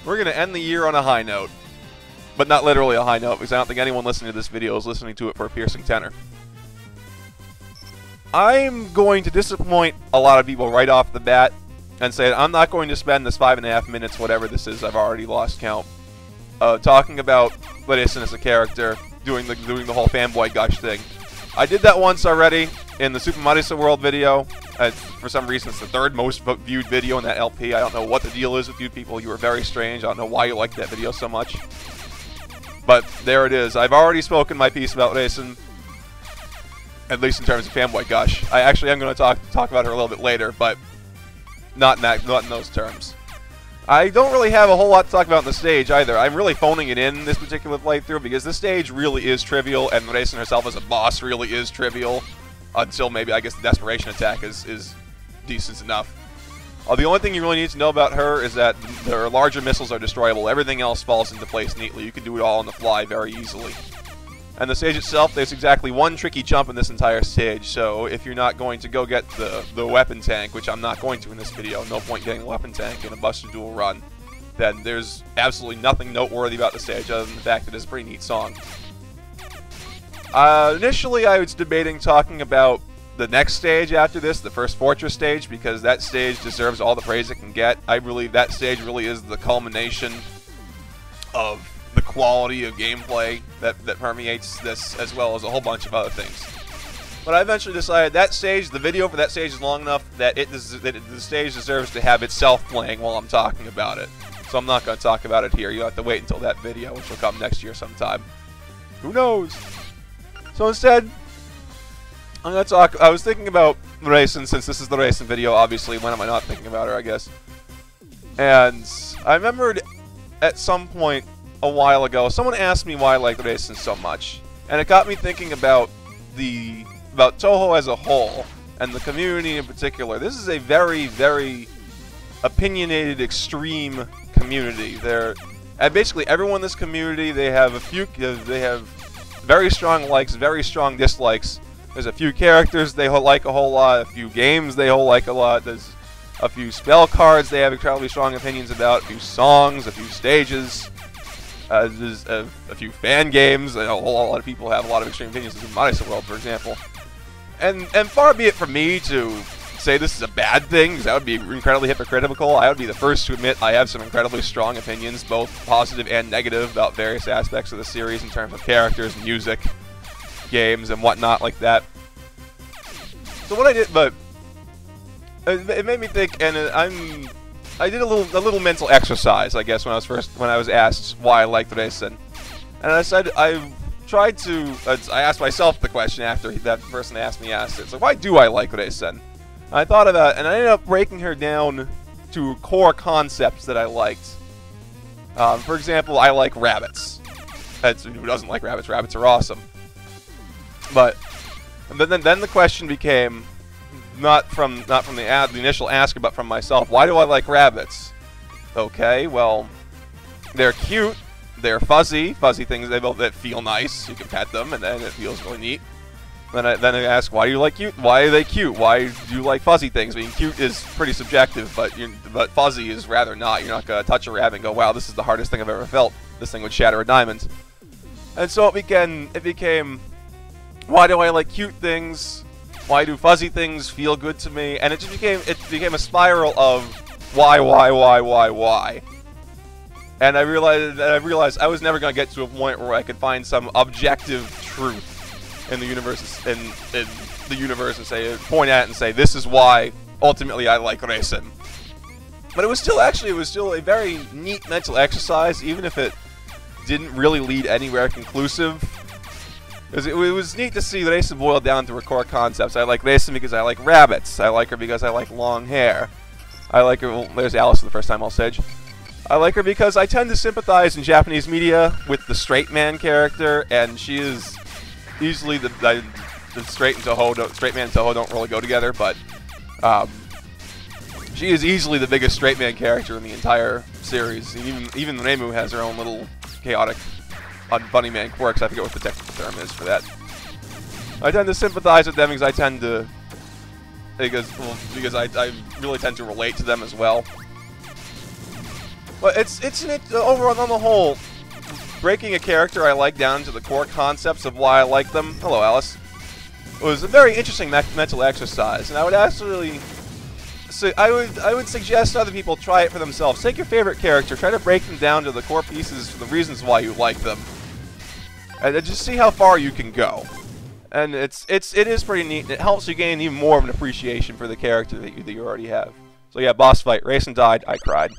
We're going to end the year on a high note. But not literally a high note, because I don't think anyone listening to this video is listening to it for a piercing tenor. I'm going to disappoint a lot of people right off the bat and say I'm not going to spend this 5.5 minutes, whatever this is, I've already lost count, talking about Reisen as a character, doing the whole fanboy gush thing. I did that once already in the Super Mario World video. For some reason, it's the third most viewed video in that LP. I don't know what the deal is with you people. You are very strange. I don't know why you like that video so much. But there it is. I've already spoken my piece about Reisen, at least in terms of fanboy gush. I actually am going to talk about her a little bit later, but not in those terms. I don't really have a whole lot to talk about on the stage either. I'm really phoning it in this particular playthrough because this stage really is trivial, and Reisen herself as a boss really is trivial. Until maybe, I guess, the Desperation attack is decent enough. The only thing you really need to know about her is that her larger missiles are destroyable. Everything else falls into place neatly. You can do it all on the fly very easily. And the stage itself, there's exactly one tricky jump in this entire stage, so if you're not going to go get the weapon tank, which I'm not going to in this video, no point getting a weapon tank in a Buster Duel run, then there's absolutely nothing noteworthy about the stage other than the fact that it's a pretty neat song. Initially, I was debating talking about the next stage after this, the first Fortress stage, because that stage deserves all the praise it can get. I believe that stage really is the culmination of the quality of gameplay that permeates this, as well as a whole bunch of other things. But I eventually decided that stage, the video for that stage is long enough that the stage deserves to have itself playing while I'm talking about it. So I'm not going to talk about it here. You'll have to wait until that video, which will come next year sometime. Who knows? So instead, I'm going to talk. I was thinking about Reisen, since this is the Reisen video, obviously. When am I not thinking about her, I guess? And I remembered at some point a while ago, someone asked me why I like Reisen so much. And it got me thinking about Touhou as a whole, and the community in particular. This is a very, very opinionated, extreme community. And basically everyone in this community, they have very strong likes, very strong dislikes. There's a few characters they like a whole lot, a few games they like a lot, there's a few spell cards they have incredibly strong opinions about, a few songs, a few stages, there's a few fan games. I know a whole lot of people have a lot of extreme opinions in Mario World, for example. And far be it from me to say this is a bad thing, because that would be incredibly hypocritical. I would be the first to admit I have some incredibly strong opinions, both positive and negative, about various aspects of the series in terms of characters, music, games, and whatnot like that. So what I did, but it made me think, and I did a little mental exercise, I guess, when I was asked why I liked Reisen, and I said I asked myself the question after that person asked it. So why do I like Reisen? I thought about it, and I ended up breaking her down to core concepts that I liked. For example, I like rabbits. Who doesn't like rabbits? Rabbits are awesome. But then the question became not from the initial ask, but from myself. Why do I like rabbits? Okay, well, they're cute. They're fuzzy things that feel nice. You can pet them, and then it feels really neat. Then I ask, why do you like cute? Why are they cute? Why do you like fuzzy things? I mean, cute is pretty subjective, but fuzzy is rather not. You're not gonna touch a rabbit and go, wow, this is the hardest thing I've ever felt. This thing would shatter a diamond. And so it became, why do I like cute things? Why do fuzzy things feel good to me? And it became a spiral of why? And I realized I was never gonna get to a point where I could find some objective truth in the universe, and point at it and say, this is why ultimately I like Reisen. But it was still a very neat mental exercise, even if it didn't really lead anywhere conclusive. It was neat to see Reisen boiled down to her core concepts. I like Reisen because I like rabbits. I like her because I like long hair. I like her. Well, there's Alice for the first time on stage. I like her because I tend to sympathize in Japanese media with the straight man character, and she is easily the straight man and Touhou don't really go together, but she is easily the biggest straight man character in the entire series. Even Reimu has her own little chaotic bunny man quirks. I forget what the technical term is for that. I tend to sympathize with them because I really tend to relate to them as well. But overall, on the whole, breaking a character I like down to the core concepts of why I like them. Hello, Alice. It was a very interesting mental exercise, and I would actually, I would suggest other people try it for themselves. Take your favorite character, try to break them down to the core pieces, the reasons why you like them, and then just see how far you can go. And it is pretty neat, and it helps you gain even more of an appreciation for the character that you already have. So yeah, boss fight. Reisen died. I cried.